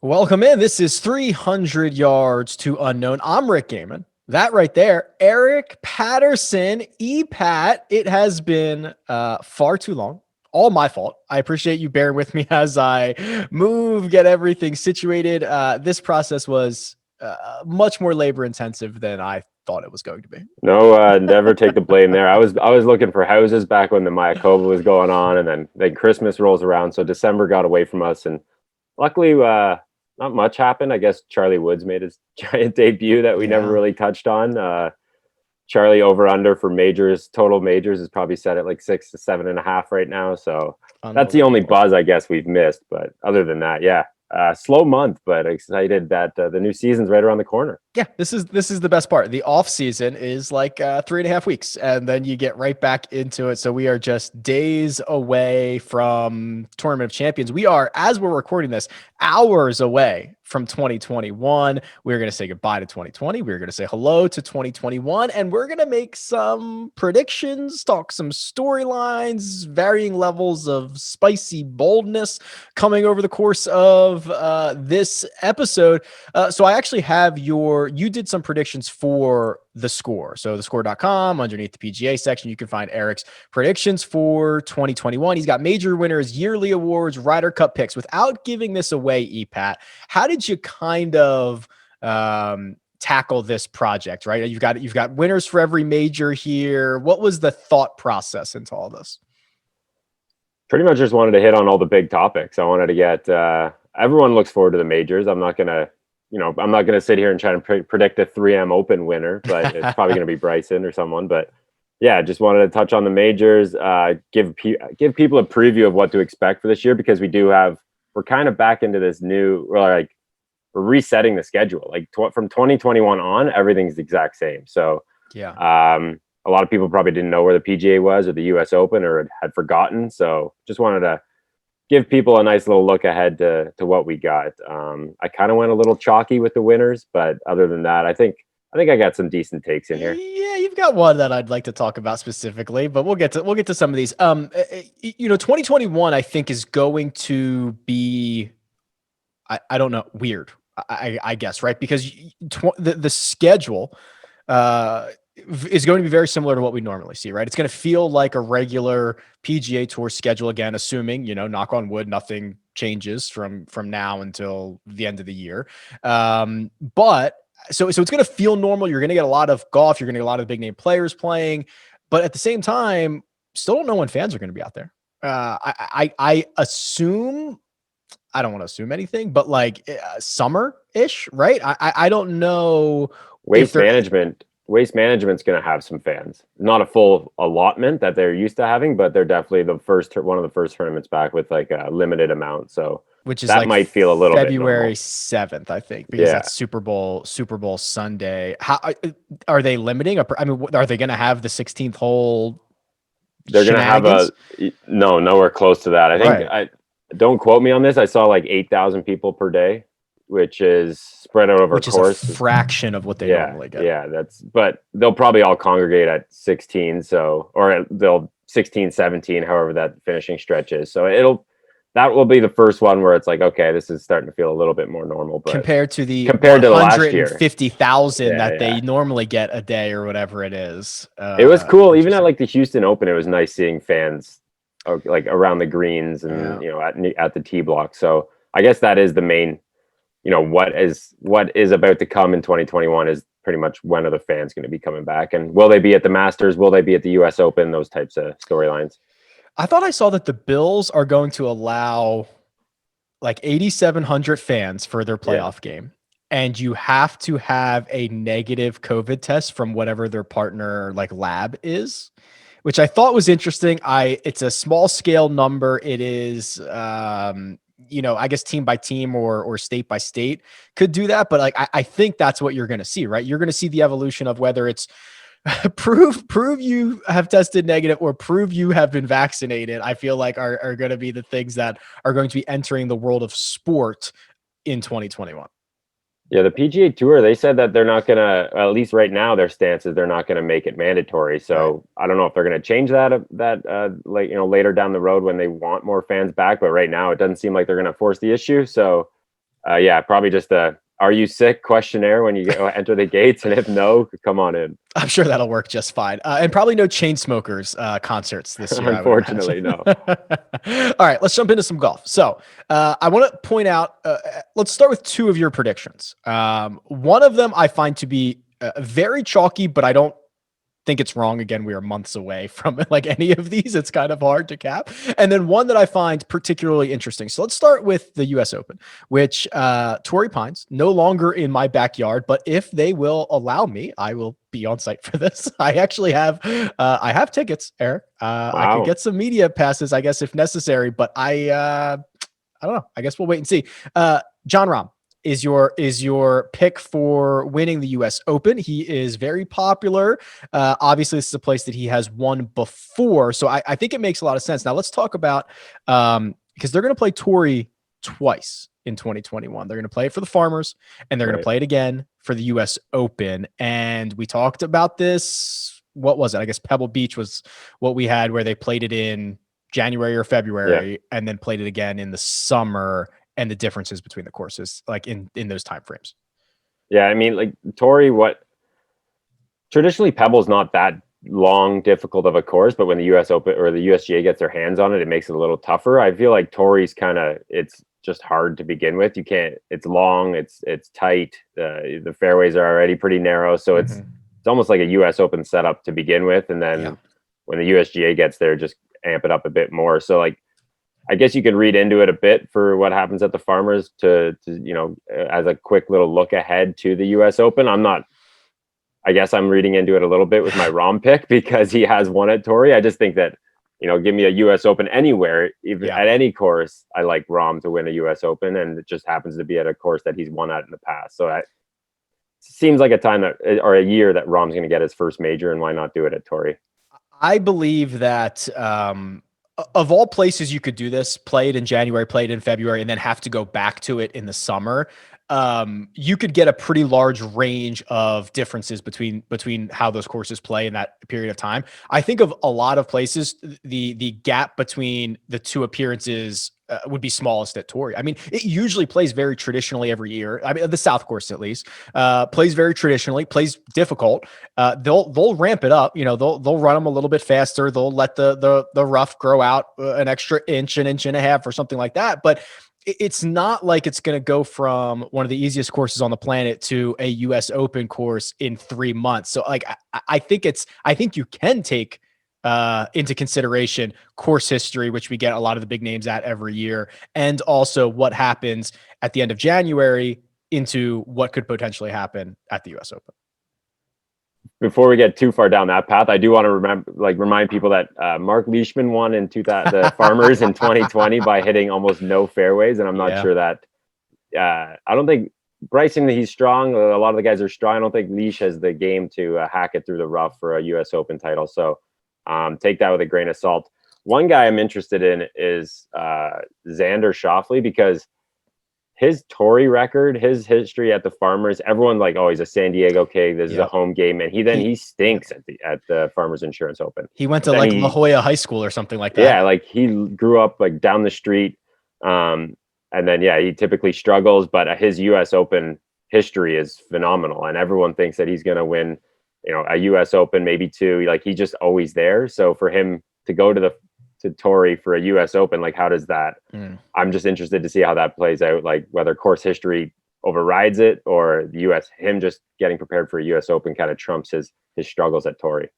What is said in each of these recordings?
Welcome in. This is 300 Yards to Unknown. I'm Rick Gehman. That right there, Eric Patterson, EPAT. It has been far too long. All my fault. I appreciate you bearing with me as I get everything situated. This process was much more labor intensive than I thought it was going to be. No, never take the blame there. I was looking for houses back when the Mayakoba was going on, and then Christmas rolls around, so December got away from us, and luckily, not much happened. I guess Charlie Woods made his giant debut that we never really touched on. Charlie over under for majors, total majors is probably set at like 6 to 7.5 right now. So that's the only buzz I guess we've missed. But other than that, yeah, slow month, but excited that the new season's right around the corner. Yeah, this is the best part. The off season is like 3.5 weeks, and then you get right back into it. So we are just days away from Tournament of Champions. We are, as we're recording this, hours away from 2021. We're going to say goodbye to 2020. We're going to say hello to 2021, and we're going to make some predictions, talk some storylines, varying levels of spicy boldness coming over the course of this episode. So I actually have you did some predictions for the score. So thescore.com, underneath the PGA section, you can find Eric's predictions for 2021. He's got major winners, yearly awards, Ryder Cup picks. Without giving this away, EPAT, how did you kind of tackle this project, right? You've got winners for every major here. What was the thought process into all this? Pretty much just wanted to hit on all the big topics. I wanted to get everyone looks forward to the majors. I'm not gonna sit here and try to predict a 3M Open winner, but it's probably gonna be Bryson or someone. But yeah, just wanted to touch on the majors, give people a preview of what to expect for this year, because we're kind of back into this we're resetting the schedule. Like from 2021 on, everything's the exact same. So yeah, a lot of people probably didn't know where the PGA was or the US Open, or had forgotten. So just wanted to give people a nice little look ahead to what we got. I kind of went a little chalky with the winners, but other than that, I think I got some decent takes in here. Yeah, you've got one that I'd like to talk about specifically, but we'll get to some of these. 2021 I think is going to be, I don't know, weird. I guess, right? Because the schedule is going to be very similar to what we normally see, right? It's going to feel like a regular PGA Tour schedule again, assuming, knock on wood, nothing changes from now until the end of the year. But so it's going to feel normal. You're going to get a lot of golf. You're going to get a lot of big name players playing, but at the same time, still don't know when fans are going to be out there. I assume, I don't want to assume anything, but like summer-ish, right? I don't know. Waste Management's going to have some fans. Not a full allotment that they're used to having, but they're definitely one of the first tournaments back with like a limited amount. So which is that like might feel a little February 7th, I think, because that's Super Bowl Sunday. How are they limiting? I mean, are they going to have the 16th hole? They're going to have nowhere close to that. I think don't quote me on this. I saw like 8,000 people per day, which is spread out over a course. Is a fraction of what they normally get. Yeah, but they'll probably all congregate at 16. Or they'll 16, 17, however that finishing stretch is. So that will be the first one where it's like, okay, this is starting to feel a little bit more normal. But compared to the 150,000 that they normally get a day or whatever it is. It was cool. Even at like the Houston Open, it was nice seeing fans like around the greens and at the tee block. So I guess that is the main, what is about to come in 2021 is pretty much when are the fans going to be coming back, and will they be at the Masters? Will they be at the US Open? Those types of storylines. I thought I saw that the Bills are going to allow like 8,700 fans for their playoff game. And you have to have a negative COVID test from whatever their partner like lab is, which I thought was interesting. It's a small scale number. It is, I guess team by team or state by state could do that. But like, I think that's what you're going to see, right? You're going to see the evolution of whether it's prove you have tested negative or prove you have been vaccinated. I feel like are going to be the things that are going to be entering the world of sport in 2021. Yeah, the PGA Tour, they said that they're not going to, at least right now, their stance is they're not going to make it mandatory. So I don't know if they're going to change that later down the road when they want more fans back. But right now, it doesn't seem like they're going to force the issue. So Yeah, probably just a "Are you sick?" questionnaire when you enter the gates, and if no, come on in. I'm sure that'll work just fine. And probably no chain smokers concerts this year. Unfortunately, no. All right, let's jump into some golf. So I want to point out, let's start with two of your predictions. One of them I find to be very chalky, but I don't think it's wrong. Again, we are months away from like any of these. It's kind of hard to cap. And then one that I find particularly interesting. So let's start with the US Open, which Torrey Pines, no longer in my backyard, but if they will allow me, I will be on site for this. I actually have, I have tickets, Eric. Wow. I could get some media passes, I guess, if necessary, but I don't know. I guess we'll wait and see. John Rahm is your pick for winning the US Open. He is very popular. Obviously, this is a place that he has won before. So I think it makes a lot of sense. Now let's talk about, because they're going to play Torrey twice in 2021. They're going to play it for the Farmers, and they're going to play it again for the US Open. And we talked about this. What was it? I guess Pebble Beach was what we had, where they played it in January or February, and then played it again in the summer, and the differences between the courses, like in those time frames. Yeah, I mean, like Torrey, traditionally Pebble's not that long, difficult of a course, but when the US Open or the USGA gets their hands on it, it makes it a little tougher. I feel like Torrey's it's just hard to begin with. You can't. It's long. It's tight. The fairways are already pretty narrow, so it's almost like a US Open setup to begin with, and then when the USGA gets there, just amp it up a bit more. So like, I guess you could read into it a bit for what happens at the Farmers to as a quick little look ahead to the US Open. I guess I'm reading into it a little bit with my Rahm pick because he has won at Torrey. I just think that, give me a US Open anywhere, even at any course. I like Rahm to win a US Open, and it just happens to be at a course that he's won at in the past. So it seems like a year that Rahm's going to get his first major, and why not do it at Torrey? I believe that, of all places you could do this, play it in January, play it in February, and then have to go back to it in the summer. You could get a pretty large range of differences between how those courses play in that period of time. I think of a lot of places, the gap between the two appearances would be smallest at Torrey. I mean, it usually plays very traditionally every year. I mean, the South Course at least plays very traditionally, plays difficult. They'll ramp it up. They'll run them a little bit faster. They'll let the rough grow out an extra inch, an inch and a half, or something like that. But it's not like it's going to go from one of the easiest courses on the planet to a US Open course in 3 months. So like, I think you can take into consideration course history, which we get a lot of the big names at every year, and also what happens at the end of January into what could potentially happen at the US Open. Before we get too far down that path, I do want to remind people that Mark Leishman won in the Farmers in 2020 by hitting almost no fairways, and I'm not sure that. I don't think Bryson, he's strong. A lot of the guys are strong. I don't think Leish has the game to hack it through the rough for a US Open title. So take that with a grain of salt. One guy I'm interested in is Xander Schofley, because his Torrey record, his history at the Farmers, everyone like, oh, he's a San Diego King. This is a home game, and he stinks at the Farmers Insurance Open. He went to La Jolla High School or something like that. Yeah, like he grew up like down the street, and then he typically struggles, but his U.S. Open history is phenomenal, and everyone thinks that he's going to win, a U.S. Open, maybe two. Like he's just always there. So for him to go to Torrey for a US Open, like how does that I'm just interested to see how that plays out, like whether course history overrides it, or the him just getting prepared for a US Open kind of trumps his struggles at Torrey.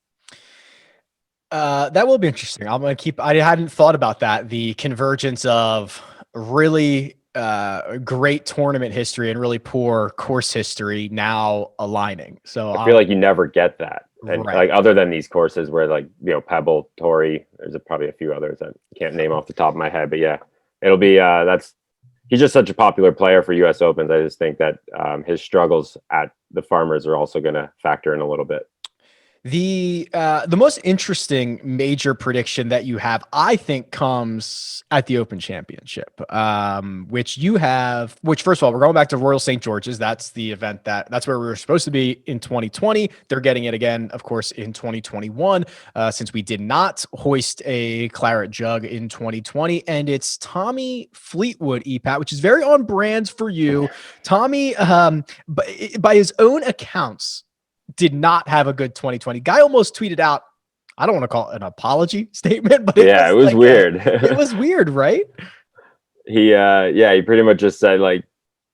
That will be interesting. I hadn't thought about that, the convergence of really great tournament history and really poor course history now aligning. So I feel like you never get that. And like other than these courses where like, Pebble, Torrey, there's probably a few others that I can't name off the top of my head, but it'll be, he's just such a popular player for US Opens. I just think that his struggles at the Farmers are also going to factor in a little bit. The most interesting major prediction that you have, I think, comes at the Open Championship, which you have. Which, first of all, we're going back to Royal St. George's. That's the event that's where we were supposed to be in 2020. They're getting it again, of course, in 2021, since we did not hoist a claret jug in 2020. And it's Tommy Fleetwood, EPAT, which is very on brand for you, Tommy. By his own accounts, did not have a good 2020. Guy almost tweeted out, I don't want to call it an apology statement, but it was weird. It was weird, right? He pretty much just said, like,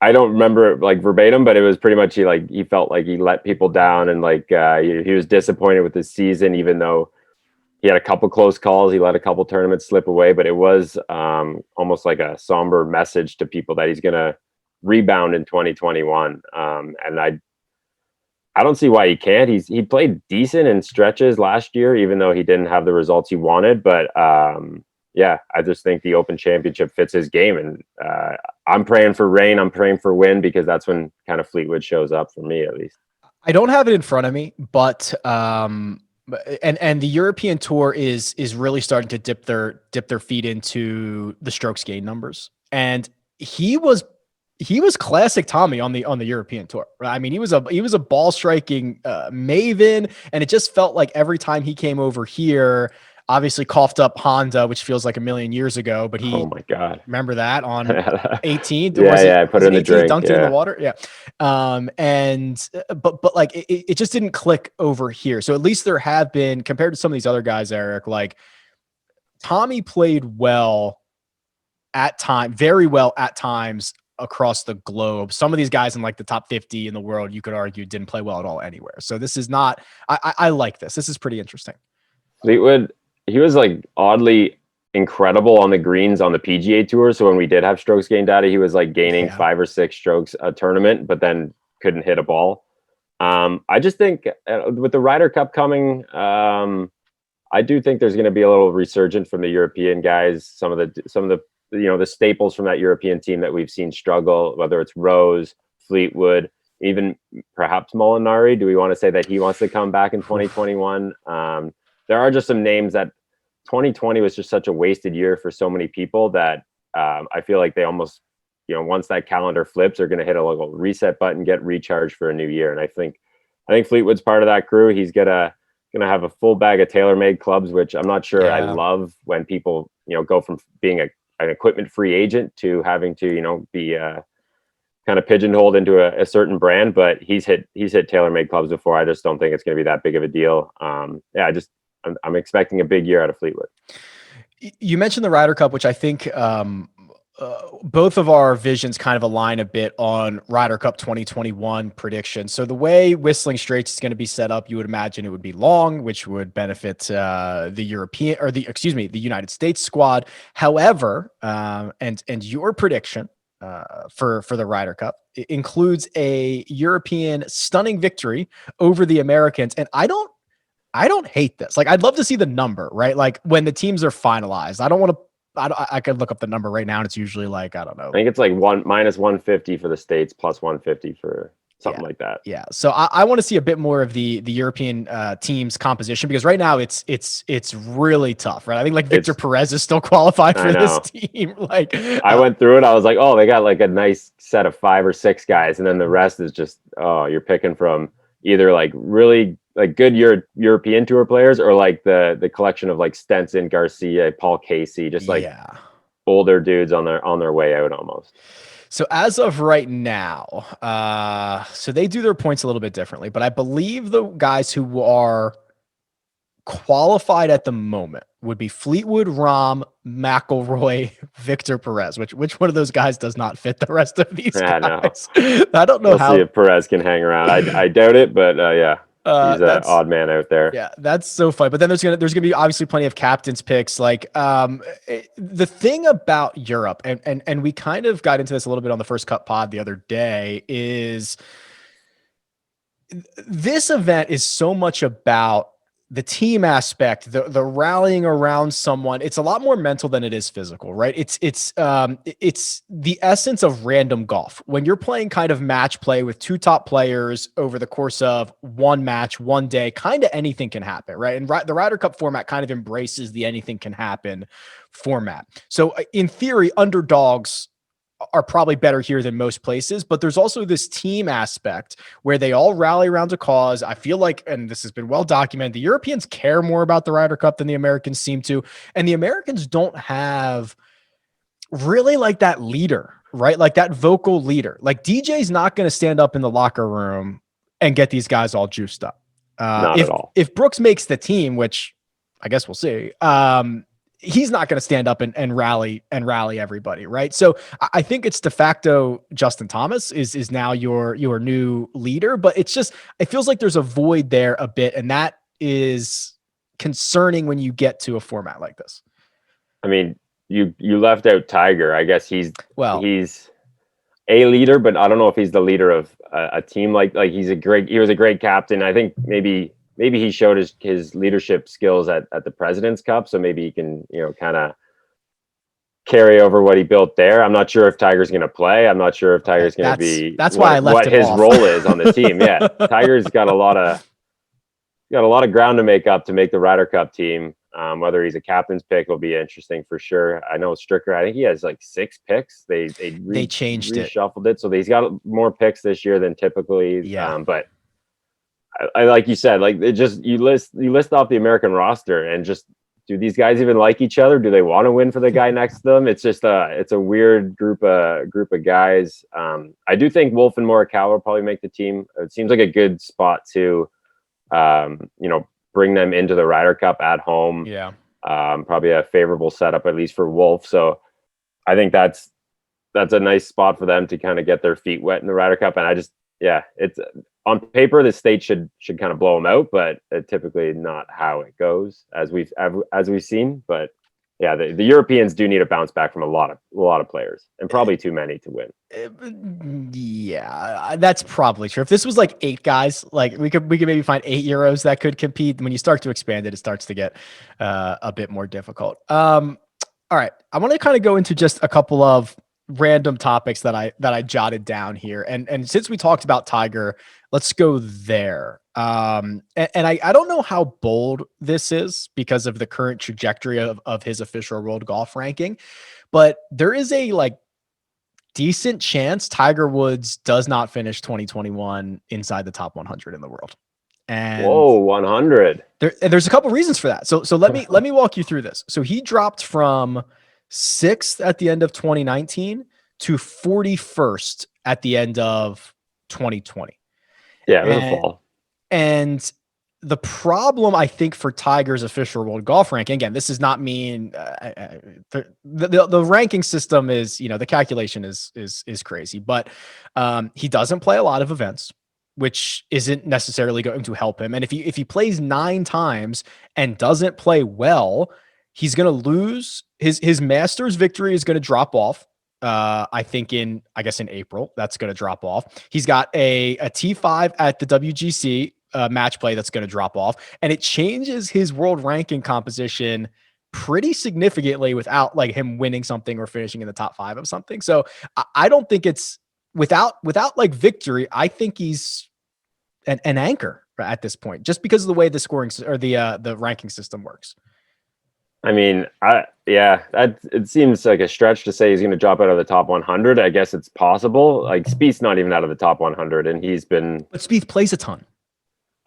I don't remember it like verbatim, but it was pretty much he felt like he let people down, and like he was disappointed with his season, even though he had a couple close calls. He let a couple tournaments slip away, but it was almost like a somber message to people that he's going to rebound in 2021. And I don't see why he can't. He played decent in stretches last year, even though he didn't have the results he wanted. But I just think the Open Championship fits his game, and I'm praying for rain. I'm praying for wind, because that's when kind of Fleetwood shows up for me, at least. I don't have it in front of me, but and the European Tour is really starting to dip their feet into the strokes gain numbers, and he was classic Tommy on the European Tour. Right? I mean, he was a ball striking maven, and it just felt like every time he came over here, obviously coughed up Honda, which feels like a million years ago, but he, oh my God, remember that on 18th? I put it in the drink, dunked it in the water. Yeah. But like, it just didn't click over here. So at least there have been, compared to some of these other guys, Eric, like Tommy played well at time, very well at times, across the globe. Some of these guys in like the top 50 in the world, you could argue, didn't play well at all anywhere. So this is not, I like this. This is pretty interesting. Fleetwood, he was like oddly incredible on the greens on the PGA Tour. So when we did have strokes gain data, he was like gaining 5 or 6 strokes a tournament, but then couldn't hit a ball. I just think with the Ryder Cup coming, I do think there's going to be a little resurgence from the European guys. Some of the the staples from that European team that we've seen struggle, whether it's Rose, Fleetwood, even perhaps Molinari. Do we want to say that he wants to come back in 2021? There are just some names that 2020 was just such a wasted year for so many people that I feel like they almost, once that calendar flips, they're going to hit a little reset button, get recharged for a new year. And I think Fleetwood's part of that crew. He's gonna have a full bag of TaylorMade clubs, which I'm not sure I love when people, go from being an equipment free agent to having to, be kind of pigeonholed into a certain brand. But he's hit TaylorMade clubs before. I just don't think it's going to be that big of a deal. I'm expecting a big year out of Fleetwood. You mentioned the Ryder Cup, which I think both of our visions kind of align a bit on Ryder Cup 2021 predictions. So the way Whistling Straits is going to be set up, you would imagine it would be long, which would benefit the United States squad. However, and your prediction for the Ryder Cup includes a European stunning victory over the Americans, and I don't hate this. Like, I'd love to see the number, right? Like when the teams are finalized. I could look up the number right now, and it's usually like, I don't know. I think it's like minus 150 for the States, plus 150 for something like that. Yeah. So I want to see a bit more of the European team's composition, because right now it's really tough, right? I think like Victor Perez is still qualified for this team. Like I went through it. I was like, oh, they got like a nice set of 5 or 6 guys. And then the rest is just, you're picking from either like really like good European Tour players, or like the collection of like Stenson, Garcia, Paul Casey, just like older dudes on their way out almost. So as of right now, so they do their points a little bit differently, but I believe the guys who are qualified at the moment would be Fleetwood, Rahm, McIlroy, Victor Perez. Which one of those guys does not fit the rest of these guys? No. I don't know how. See if Perez can hang around. I doubt it, but he's an odd man out there. Yeah, that's so fun. But then there's gonna be obviously plenty of captains picks. Like the thing about Europe, and we kind of got into this a little bit on the First Cut pod the other day, is this event is so much about the team aspect, the rallying around someone, it's a lot more mental than it is physical, right? It's the essence of random golf. When you're playing kind of match play with two top players over the course of one match, one day, kind of anything can happen, right? And the Ryder Cup format kind of embraces the anything can happen format. So in theory, underdogs are probably better here than most places, but there's also this team aspect where they all rally around a cause. I feel like, and this has been well documented, the Europeans care more about the Ryder Cup than the Americans seem to. And the Americans don't have really like that leader, right? Like that vocal leader. Like DJ's not going to stand up in the locker room and get these guys all juiced up. Not at all. If Brooks makes the team, which I guess we'll see, he's not going to stand up and rally everybody. Right. So I think it's de facto Justin Thomas is now your new leader, but it feels like there's a void there a bit. And that is concerning when you get to a format like this. I mean, you left out Tiger. I guess he's a leader, but I don't know if he's the leader of a team. Like he was a great captain. I think maybe he showed his leadership skills at the President's Cup, so maybe he can, kind of carry over what he built there. I'm not sure if Tiger's going to play. I'm not sure if Tiger's going to be. That's why I left what his off. role is on the team. Yeah, Tiger's got a lot of ground to make up to make the Ryder Cup team. Whether he's a captain's pick will be interesting for sure. I know Stricker, I think he has like 6 picks. They changed reshuffled it, so he's got more picks this year than typically. Yeah. But I like you said, like you list off the American roster and just, do these guys even like each other? Do they want to win for the guy next to them? It's just it's a weird group of guys. I do think Wolf and Morikawa will probably make the team. It seems like a good spot to, bring them into the Ryder Cup at home. Yeah. Probably a favorable setup, at least for Wolf. So I think that's a nice spot for them to kind of get their feet wet in the Ryder Cup. And it's on paper, the state should kind of blow them out, but typically not how it goes as we've seen. But yeah, the Europeans do need a bounce back from a lot of players, and probably too many to win. Yeah, that's probably true. If this was like 8 guys, like we could maybe find 8 Euros that could compete. When you start to expand it, it starts to get a bit more difficult. All right, I want to kind of go into just a couple of random topics that I jotted down here, and since we talked about Tiger, let's go there. And I don't know how bold this is because of the current trajectory of his official world golf ranking, but there is a decent chance Tiger Woods does not finish 2021 inside the top 100 in the world. And whoa, 100. There's a couple reasons for that. So let me walk you through this. So he dropped from 6th at the end of 2019 to 41st at the end of 2020. Yeah, it was a fall. And the problem, I think, for Tiger's official world golf ranking, again, this does not mean the ranking system is, the calculation is crazy, but he doesn't play a lot of events, which isn't necessarily going to help him. And if he plays 9 times and doesn't play well, he's going to lose his Masters victory is going to drop off. I think in April, that's going to drop off. He's got a T5 at the WGC match play that's going to drop off, and it changes his world ranking composition pretty significantly without like him winning something or finishing in the top 5 of something. So I don't think it's without like victory. I think he's an anchor at this point, just because of the way the scoring or the ranking system works. I mean, it seems like a stretch to say he's going to drop out of the top 100. I guess it's possible. Like Spieth's not even out of the top 100, and he's been. But Spieth plays a ton.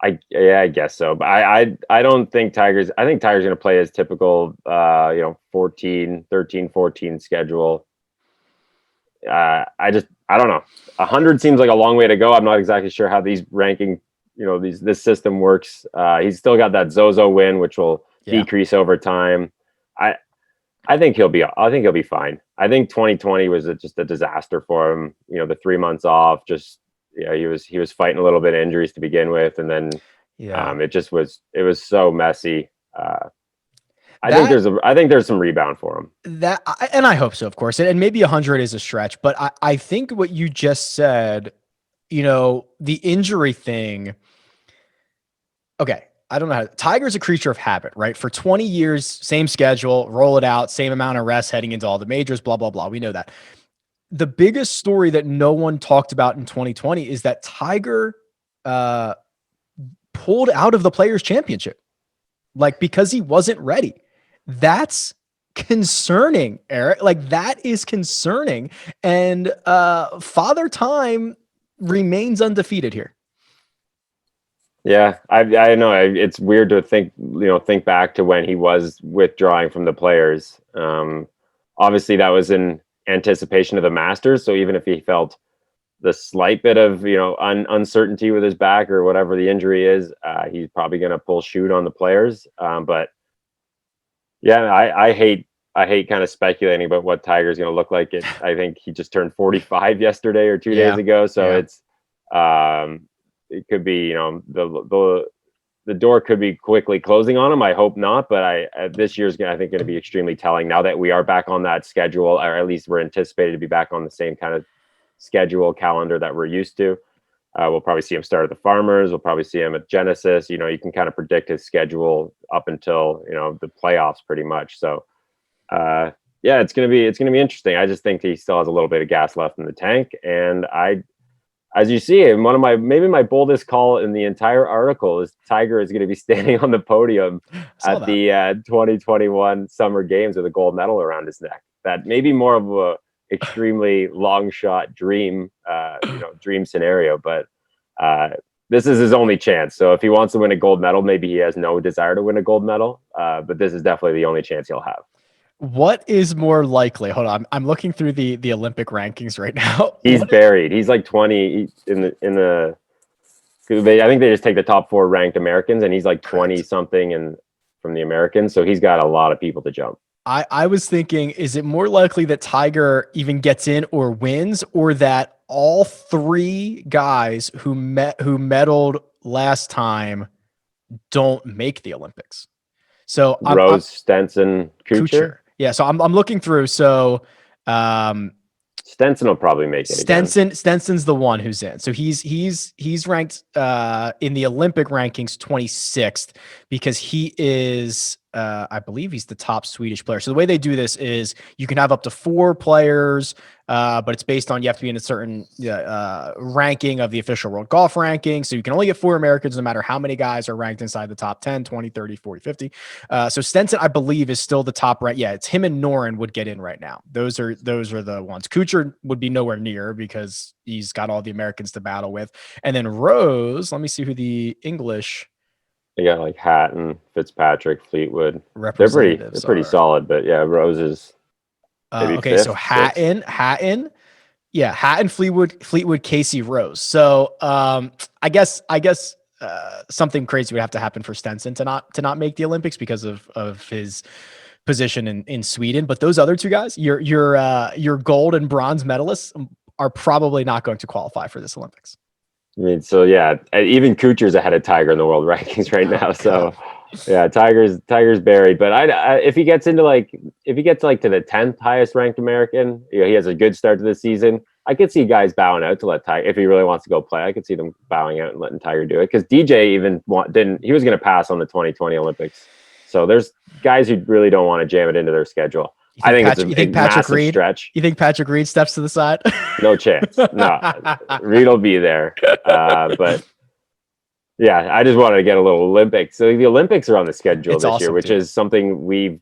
I guess so, but I don't think Tiger's. I think Tiger's going to play his typical, 13, 14 schedule. I don't know. 100 seems like a long way to go. I'm not exactly sure how these ranking, this system works. He's still got that Zozo win, which will decrease over time. I think he'll be fine. I think 2020 was just a disaster for him. The 3 months off, he was fighting a little bit of injuries to begin with, and then it was so messy. I think there's some rebound for him. And I hope so, of course. And maybe 100 is a stretch, but I think what you just said, the injury thing. Okay. I don't know. Tiger's a creature of habit, right? For 20 years, same schedule, roll it out, same amount of rest heading into all the majors, blah, blah, blah. We know that. The biggest story that no one talked about in 2020 is that Tiger pulled out of the Players Championship, like because he wasn't ready. That's concerning, Eric. Like that is concerning. And Father Time remains undefeated here. Yeah, I know it's weird to think back to when he was withdrawing from the Players. Obviously, that was in anticipation of the Masters. So even if he felt the slight bit of uncertainty with his back or whatever the injury is, he's probably going to pull shoot on the Players. But yeah, I hate kind of speculating about what Tiger's going to look like. I think he just turned 45 yesterday or 2 days ago, so it's it could be the door could be quickly closing on him. I hope not, but this year's I think going to be extremely telling now that we are back on that schedule, or at least we're anticipated to be back on the same kind of schedule calendar that we're used to. We'll probably see him start at the Farmers. We'll probably see him at Genesis. You can kind of predict his schedule up until the playoffs pretty much. So yeah, it's gonna be interesting. I just think he still has a little bit of gas left in the tank, and as you see, one of my boldest call in the entire article is Tiger is going to be standing on the podium at the 2021 Summer Games with a gold medal around his neck. That may be more of a extremely long shot dream scenario, but this is his only chance. So if he wants to win a gold medal, maybe he has no desire to win a gold medal, but this is definitely the only chance he'll have. What is more likely? Hold on, I'm looking through the Olympic rankings right now. He's buried. He's like 20 in the. I think they just take the top 4 ranked Americans, and he's like 20 something from the Americans. So he's got a lot of people to jump. I was thinking, is it more likely that Tiger even gets in or wins, or that all 3 guys who medaled last time don't make the Olympics? So Rose, Stenson, Kuchar. Yeah, so I'm looking through. So Stenson will probably make it. Stenson's the one who's in. So he's ranked in the Olympic rankings 26th because he is I believe he's the top Swedish player. So the way they do this is you can have up to 4 players, but it's based on you have to be in a certain ranking of the official world golf ranking. So you can only get 4 Americans no matter how many guys are ranked inside the top 10, 20, 30, 40, 50. So Stenson, I believe, is still the top rank. Yeah, it's him and Noren would get in right now. Those are the ones. Kuchar would be nowhere near because he's got all the Americans to battle with. And then Rose, let me see who the English. They got like Hatton, Fitzpatrick, Fleetwood. They're pretty solid, but yeah, Rose is okay. Fifth, so Hatton, yeah, Hatton, Fleetwood, Casey, Rose. So I guess something crazy would have to happen for Stenson to not make the Olympics because of his position in Sweden. But those other 2 guys, your gold and bronze medalists, are probably not going to qualify for this Olympics. I mean, so yeah, even Kuchar's ahead of Tiger in the world rankings right now. So yeah, Tiger's buried. But if he gets to the 10th highest ranked American, he has a good start to the season. I could see guys bowing out to let Tiger, if he really wants to go play. I could see them bowing out and letting Tiger do it, because DJ even he was going to pass on the 2020 Olympics. So there's guys who really don't want to jam it into their schedule. I think it's a massive stretch. You think Patrick Reed steps to the side? No chance. No, Reed will be there. But yeah, I just wanted to get a little Olympics. So the Olympics are on the schedule this year, which is something we've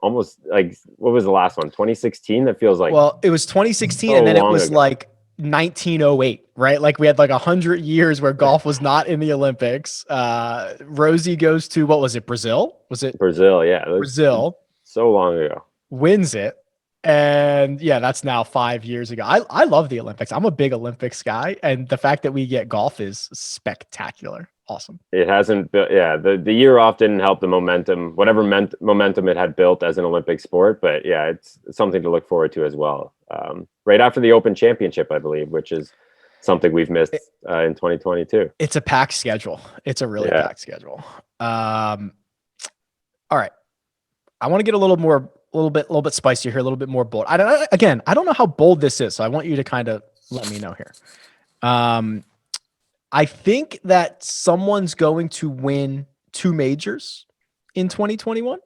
almost what was the last one? 2016? That feels like. Well, it was 2016, and then it was like 1908, right? Like we had 100 years where golf was not in the Olympics. Rosie goes to, what was it? Brazil? Was it Brazil? Yeah, Brazil. So long ago. Wins it, and yeah, that's now 5 years ago. I love the Olympics. I'm a big Olympics guy, and the fact that we get golf is spectacular. Awesome. It hasn't built, yeah, the year off didn't help the momentum, whatever momentum it had built as an Olympic sport, but yeah, it's something to look forward to as well. Right after the Open Championship, I believe, which is something we've missed in 2022. It's a packed schedule. It's a really packed schedule. All right, I want to get a little bit spicier here, a little bit more bold. I don't know how bold this is, so I want you to kind of let me know here. I think that someone's going to win 2 majors in 2021.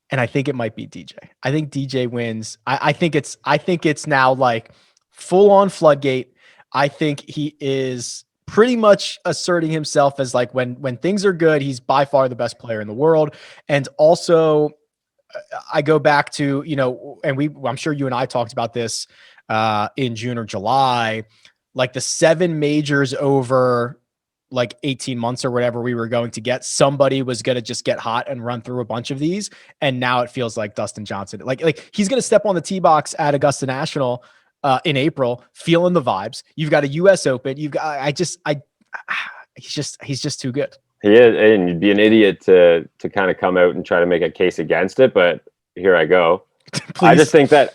And I think it might be DJ. I think DJ wins. I think it's now like full on floodgate. I think he is pretty much asserting himself as like when things are good, he's by far the best player in the world. And also I go back to, and I'm sure you and I talked about this in June or July, like the 7 majors over like 18 months or whatever we were going to get, somebody was going to just get hot and run through a bunch of these. And now it feels like Dustin Johnson, like he's going to step on the tee box at Augusta National in April, feeling the vibes. You've got a US Open. You've got, he's just too good. He is, and you'd be an idiot to kind of come out and try to make a case against it. But here I go. I just think that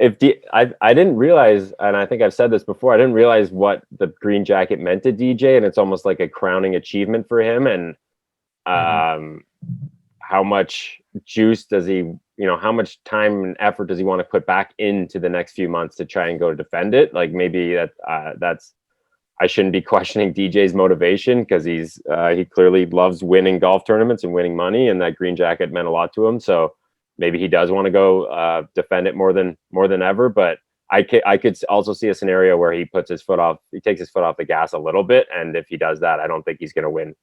I didn't realize, and I think I've said this before, I didn't realize what the green jacket meant to DJ, and it's almost like a crowning achievement for him. And how much juice does he, how much time and effort does he want to put back into the next few months to try and go defend it? Like maybe that's. I shouldn't be questioning DJ's motivation because he clearly loves winning golf tournaments and winning money, and that green jacket meant a lot to him. So maybe he does want to go defend it more than ever. But I could also see a scenario where he takes his foot off the gas a little bit, and if he does that, I don't think he's going to win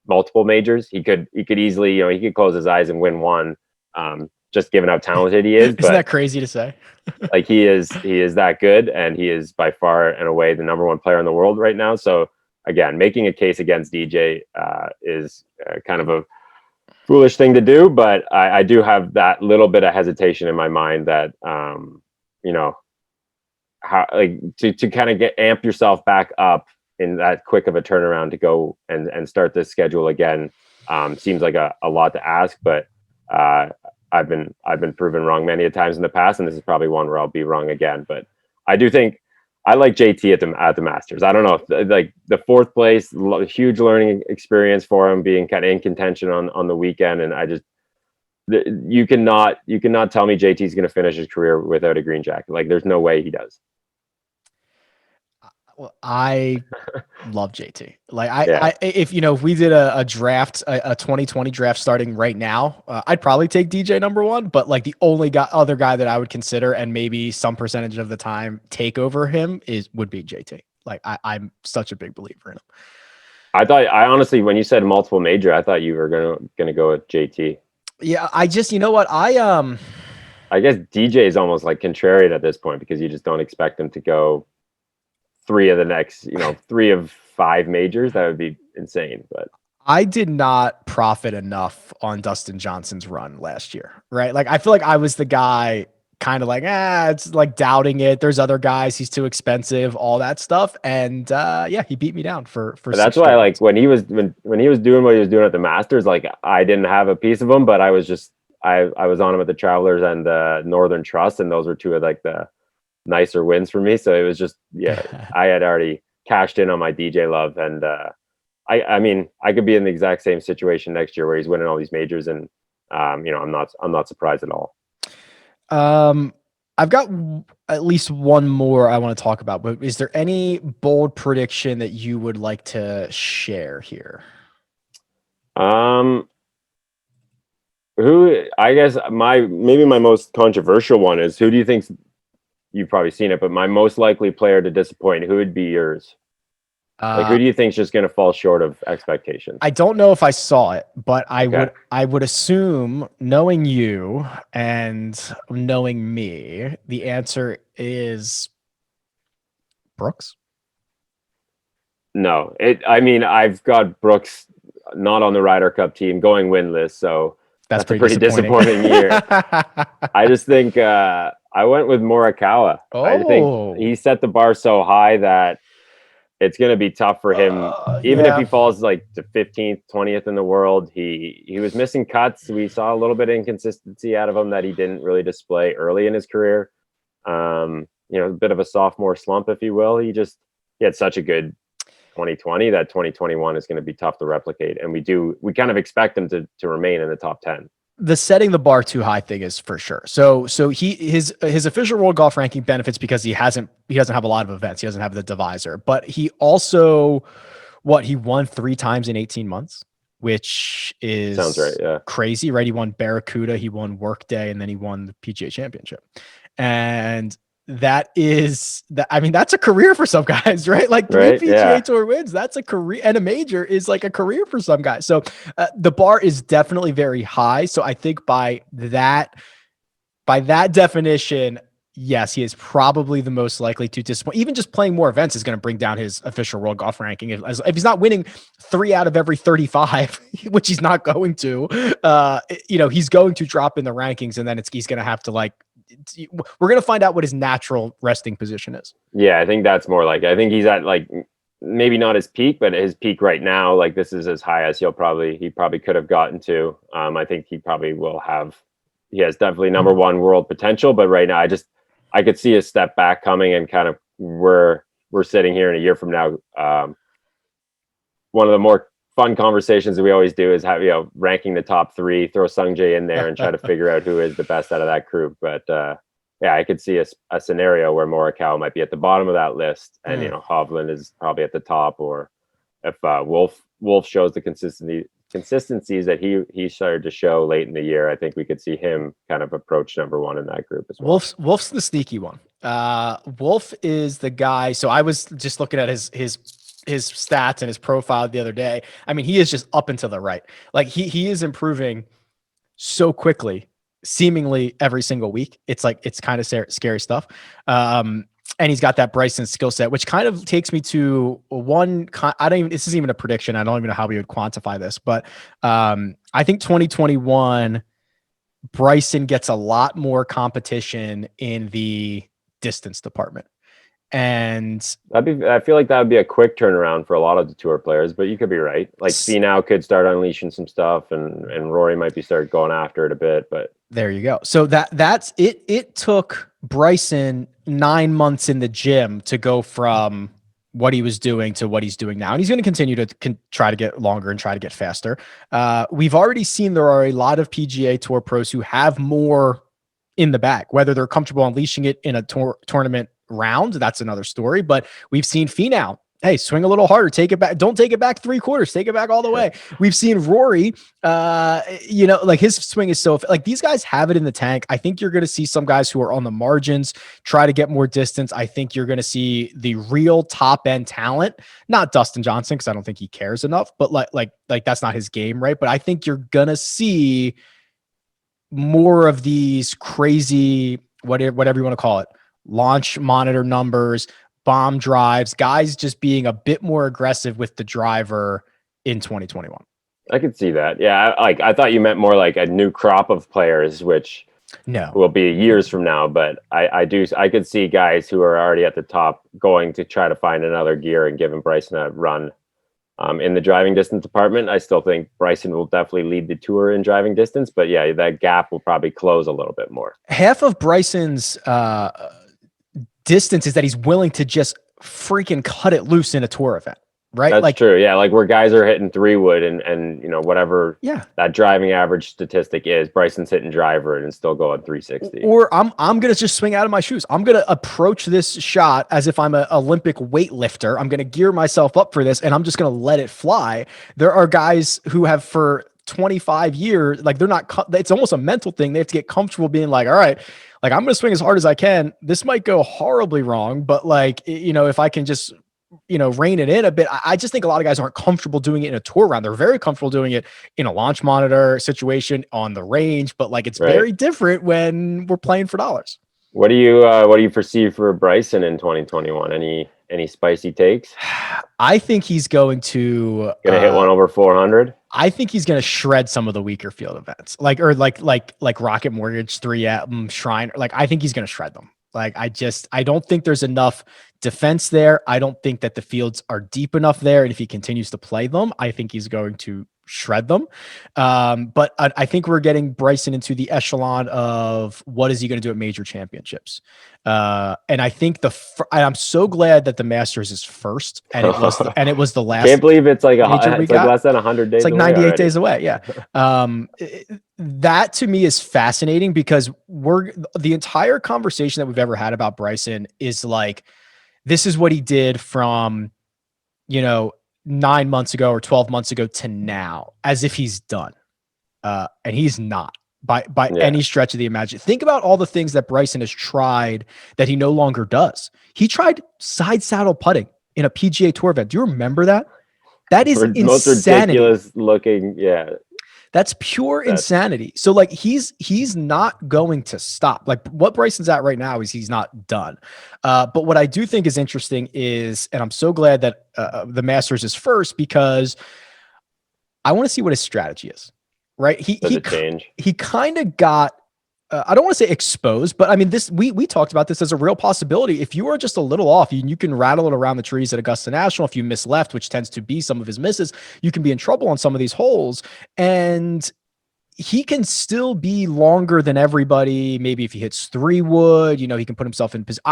multiple majors. He could easily, he could close his eyes and win one, just given how talented he is. Isn't that crazy to say? Like he is that good, and he is by far and away the number 1 player in the world right now. So again, making a case against DJ is kind of a foolish thing to do, but I do have that little bit of hesitation in my mind that how like to kind of amp yourself back up in that quick of a turnaround to go and start this schedule again seems like a lot to ask, but I've been proven wrong many a times in the past, and this is probably one where I'll be wrong again. But I do think I like JT at the Masters. I don't know, like the 4th place, huge learning experience for him, being kind of in contention on the weekend, and I just you cannot tell me JT's going to finish his career without a green jacket. Like there's no way he does. Well, I love JT. Like if we did a draft, a 2020 draft starting right now, I'd probably take DJ number 1, but like the only other guy that I would consider and maybe some percentage of the time take over him would be JT. Like I'm such a big believer in him. I honestly, when you said multiple major, I thought you were gonna go with JT. Yeah, I just, what I guess DJ is almost like contrarian at this point because you just don't expect him to go 3 of the next, 3 of 5 majors. That would be insane. But I did not profit enough on Dustin Johnson's run last year, right? Like I feel like I was the guy kind of like, it's like doubting it. There's other guys, he's too expensive, all that stuff. And he beat me down for but that's why like when he was doing what he was doing at the Masters, like I didn't have a piece of him, but I was just I was on him at the Travelers and the Northern Trust, and those were 2 of like the nicer wins for me. So it was just I had already cashed in on my DJ love, and I mean I could be in the exact same situation next year where he's winning all these majors, and I'm not surprised at all. I've got at least one more I want to talk about, but is there any bold prediction that you would like to share here? Who, I guess maybe my most controversial one is, who do you think, you've probably seen it, but my most likely player to disappoint, who would be yours? Like who do you think is just going to fall short of expectations? I don't know if I saw it, but I would assume, knowing you and knowing me, the answer is Brooks. No, I mean, I've got Brooks not on the Ryder Cup team, going winless, so that's a pretty disappointing year. I just think I went with Morikawa. I think he set the bar so high that it's going to be tough for him, even if he falls like to 15th, 20th in the world. He was missing cuts. We saw a little bit of inconsistency out of him that he didn't really display early in his career. A bit of a sophomore slump, if you will. He had such a good 2020 that 2021 is going to be tough to replicate. And we kind of expect him to remain in the top 10. The setting the bar too high thing is for sure. So his official world golf ranking benefits because he doesn't have a lot of events. He doesn't have the divisor, but he also, he won 3 times in 18 months, which is Sounds right. Yeah. crazy, right? He won Barracuda, he won Workday, and then he won the PGA Championship. And that is that. I mean, that's a career for some guys, right? Like 3 Right? PGA Yeah. Tour wins, that's a career, and a major is like a career for some guys. So the bar is definitely very high. So I think by that definition, yes, he is probably the most likely to disappoint. Even just playing more events is going to bring down his official world golf ranking. If he's not winning 3 out of every 35, which he's not going to, he's going to drop in the rankings, and then he's going to have to we're going to find out what his natural resting position is. Yeah, I think that's more like, I think he's at like maybe not his peak, but his peak right now, like this is as high as he probably could have gotten to. I think he probably will have. He has definitely number one world potential, but right now I could see a step back coming, and kind of we're sitting here in a year from now. One of the more fun conversations that we always do is have, ranking the top 3, throw Sungjae in there and try to figure out who is the best out of that group. But yeah, I could see a scenario where Morikawa might be at the bottom of that list, and Hovland is probably at the top, or if Wolf shows the consistencies that he started to show late in the year, I think we could see him kind of approach number one in that group as well. Wolf's the sneaky one. Wolf is the guy. So I was just looking at his stats and his profile the other day. I mean, he is just up and to the right. Like he is improving so quickly, seemingly every single week. It's kind of scary stuff. And he's got that Bryson skill set, which kind of takes me to this isn't even a prediction. I don't even know how we would quantify this, but I think 2021, Bryson gets a lot more competition in the distance department. And I feel like that would be a quick turnaround for a lot of the tour players, but you could be right. Like Finau could start unleashing some stuff, and Rory might start going after it a bit. But there you go. So that's it. It took Bryson 9 months in the gym to go from what he was doing to what he's doing now, and he's going to continue to try to get longer and try to get faster. We've already seen there are a lot of PGA Tour pros who have more in the bag, whether they're comfortable unleashing it in a tournament round. That's another story, but we've seen Finau, hey, swing a little harder, take it back. Don't take it back 3/4, take it back all the way. We've seen Rory, like his swing is so, like these guys have it in the tank. I think you're going to see some guys who are on the margins try to get more distance. I think you're going to see the real top end talent, not Dustin Johnson, because I don't think he cares enough, but like that's not his game, right? But I think you're going to see more of these crazy, whatever you want to call it, launch monitor numbers, bomb drives, guys just being a bit more aggressive with the driver in 2021. I could see that. Yeah. I thought you meant more like a new crop of players, which will be years from now. But I could see guys who are already at the top going to try to find another gear and giving Bryson a run. In the driving distance department, I still think Bryson will definitely lead the tour in driving distance, but yeah, that gap will probably close a little bit more. Half of Bryson's distance is that he's willing to just freaking cut it loose in a tour event, right? That's true. Yeah, like where guys are hitting 3-wood and whatever that driving average statistic is, Bryson's hitting driver and still going 360. Or I'm gonna just swing out of my shoes. I'm gonna approach this shot as if I'm an Olympic weightlifter. I'm gonna gear myself up for this, and I'm just gonna let it fly. There are guys who have for 25 years, like they're not. It's almost a mental thing. They have to get comfortable being like, all right, like I'm gonna swing as hard as I can. This might go horribly wrong, but like if I can just rein it in a bit. I just think a lot of guys aren't comfortable doing it in a tour round. They're very comfortable doing it in a launch monitor situation on the range, but like it's very different when we're playing for dollars. What do you perceive for Bryson in 2021? Any spicy takes? I think he's going to hit one over 400. I think he's going to shred some of the weaker field events, like Rocket Mortgage, 3M, Shrine. Like I think he's going to shred them. Like I don't think there's enough defense there. I don't think that the fields are deep enough there. And if he continues to play them, I think he's going to shred them. But I think we're getting Bryson into the echelon of what is he going to do at major championships. And I think I'm so glad that the Masters is first, and it was the last. Can't believe it's like less than 100 days. It's like 98 days away. Yeah. That to me is fascinating because the entire conversation that we've ever had about Bryson is like, this is what he did from, 9 months ago or 12 months ago to now as if he's done. And he's not by any stretch of the imagination. Think about all the things that Bryson has tried that he no longer does. He tried side saddle putting in a PGA Tour event. Do you remember that? That is insanity. Most ridiculous looking. Yeah. That's pure insanity. So like he's not going to stop. Like what Bryson's at right now is he's not done. But what I do think is interesting is, and I'm so glad that the Masters is first, because I want to see what his strategy is. Right? He kind of got. I don't want to say exposed, but I mean, we talked about this as a real possibility. If you are just a little off, you can rattle it around the trees at Augusta National. If you miss left, which tends to be some of his misses, you can be in trouble on some of these holes. And he can still be longer than everybody. Maybe if he hits 3-wood, he can put himself in position.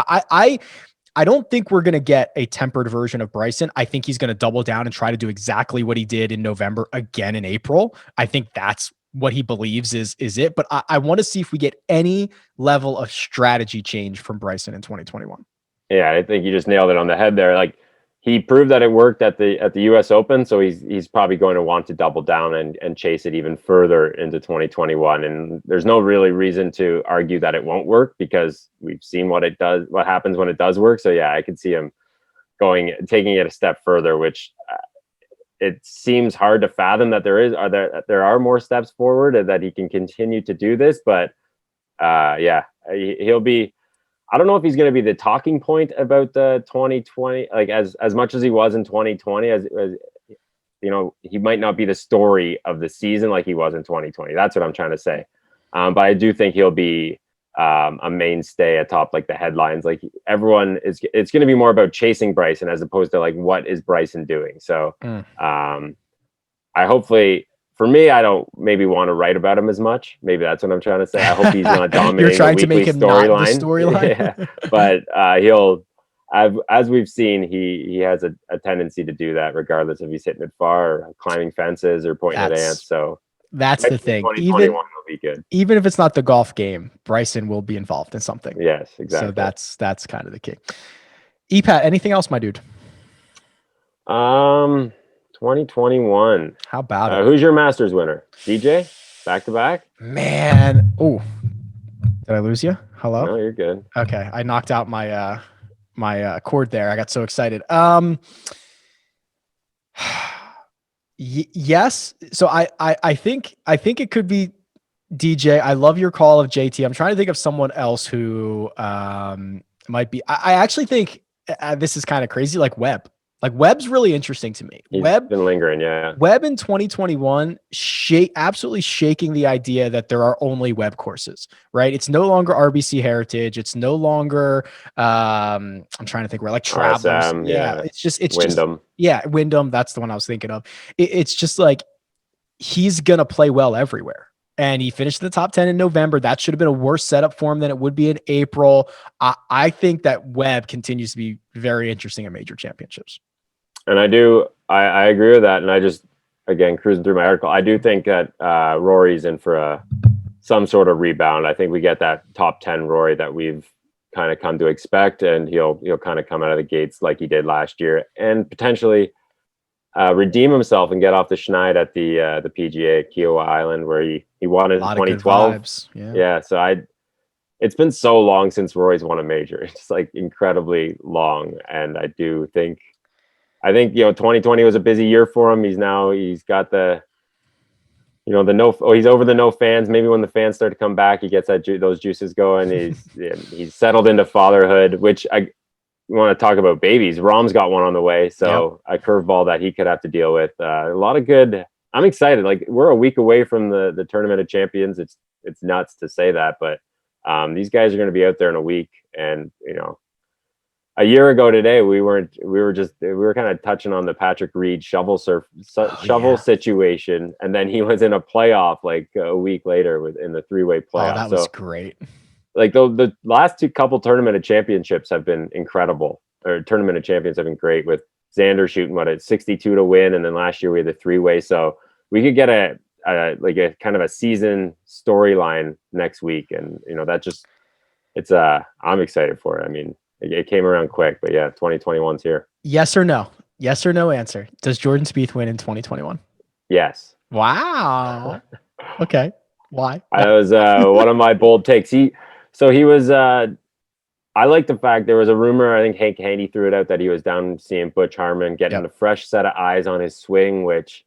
I don't think we're going to get a tempered version of Bryson. I think he's going to double down and try to do exactly what he did in November again in April. I think that's what he believes is it. But I want to see if we get any level of strategy change from Bryson in 2021. Yeah, I think you just nailed it on the head there. Like he proved that it worked at the US Open, so he's probably going to want to double down and chase it even further into 2021. And there's no really reason to argue that it won't work because we've seen what happens when it does work. So yeah, I could see him taking it a step further, which it seems hard to fathom that there are more steps forward and that he can continue to do this. But he'll be. I don't know if he's going to be the talking point about the 2020, like as much as he was in 2020, as he might not be the story of the season like he was in 2020. That's what I'm trying to say. But I do think he'll be a mainstay atop like the headlines. Like it's going to be more about chasing Bryson as opposed to like, what is Bryson doing? So for me, I don't maybe want to write about him as much. Maybe that's what I'm trying to say. I hope he's not dominating. You're trying to make him not the storyline. Yeah. But as we've seen, he has a tendency to do that, regardless if he's hitting it far, or climbing fences, or pointing at ants. So that's the thing. 2021 will be good. Even if it's not the golf game, Bryson will be involved in something. Yes, exactly. So that's kind of the key. EPAT, anything else, my dude? 2021. How about it? Who's your Masters winner? DJ? Back to back? Man. Oh, did I lose you? Hello? No, you're good. Okay. I knocked out my my cord there. I got so excited. Yes. So I think it could be DJ. I love your call of JT. I'm trying to think of someone else who might be. I actually think this is kind of crazy. Like Webb. Like Webb's really interesting to me. Webb been lingering, yeah. Webb in 2021, absolutely shaking the idea that there are only Webb courses, right? It's no longer RBC Heritage. It's no longer I'm trying to think where, like Travelers. Yeah. It's Wyndham. Wyndham. That's the one I was thinking of. It's just like he's gonna play well everywhere. And he finished in the top 10 in November. That should have been a worse setup for him than it would be in April. I think that Webb continues to be very interesting at major championships. And I agree with that. And I just, again, cruising through my article, I do think that Rory's in for some sort of rebound. I think we get that top 10 Rory that we've kind of come to expect, and he'll kind of come out of the gates like he did last year and potentially redeem himself and get off the schneid at the PGA Kiowa Island where he won in 2012. Yeah. So it's been so long since Rory's won a major. It's like incredibly long. And I think 2020 was a busy year for him. He's got he's over the no fans. Maybe when the fans start to come back, he gets those juices going. He's settled into fatherhood, which you want to talk about babies. Rahm's got one on the way, so a curveball that he could have to deal with. A lot of good. I'm excited. Like we're a week away from the Tournament of Champions. It's nuts to say that, but these guys are going to be out there in a week, and a year ago today, we were kind of touching on the Patrick Reed shovel situation, and then he was in a playoff like a week later in the 3-way playoff. Oh, that was great. Like the last couple Tournament of Championships have been incredible, or Tournament of Champions have been great, with Xander shooting at 62 to win, and then last year we had the 3-way. So we could get a kind of a season storyline next week, and I'm excited for it. I mean, it came around quick, but yeah, 2021's here. Yes or no? Yes or no answer. Does Jordan Spieth win in 2021? Yes. Wow. Okay. Why? That was one of my bold takes. He was. I like the fact there was a rumor. I think Hank Haney threw it out that he was down seeing Butch Harmon, getting a fresh set of eyes on his swing, which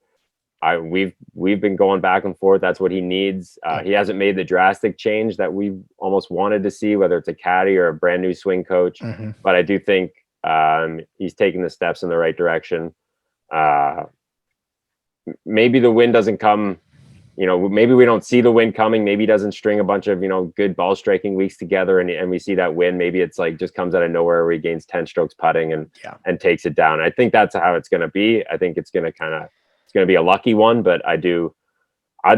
we've been going back and forth. That's what he needs. He hasn't made the drastic change that we almost wanted to see, whether it's a caddy or a brand new swing coach. But I do think he's taking the steps in the right direction. Maybe the win doesn't come. Maybe we don't see the win coming. Maybe he doesn't string a bunch of, good ball striking weeks together and we see that win. Maybe it's like just comes out of nowhere where he gains 10 strokes putting and takes it down. I think that's how it's going to be. I think it's going to be a lucky one, but I'd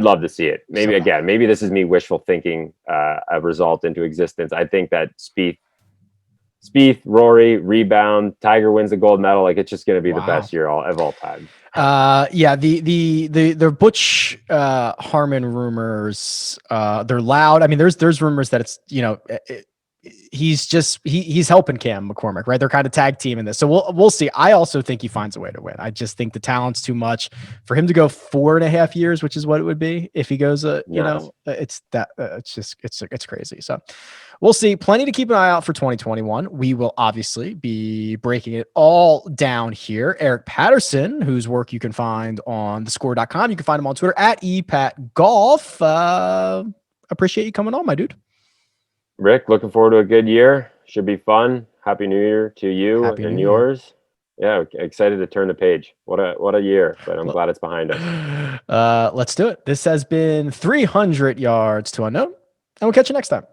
love to see it. Maybe this is me wishful thinking a result into existence. I think that Spieth, Rory, rebound, Tiger wins the gold medal. Like, it's just going to be the best year of all time. The Butch Harmon rumors, they're loud. I mean, there's rumors that it's, he's helping Cam McCormick, right? They're kind of tag team in this. So we'll see. I also think he finds a way to win. I just think the talent's too much for him to go 4.5 years, which is what it would be if he goes, it's crazy. So we'll see. Plenty to keep an eye out for 2021. We will obviously be breaking it all down here. Eric Patterson, whose work you can find on thescore.com. You can find him on Twitter at epatgolf. Appreciate you coming on, my dude. Rick, looking forward to a good year. Should be fun. Happy New Year to you and yours. Yeah, excited to turn the page. What a year, but I'm glad it's behind us. Let's do it. This has been 300 Yards to Unknown, and we'll catch you next time.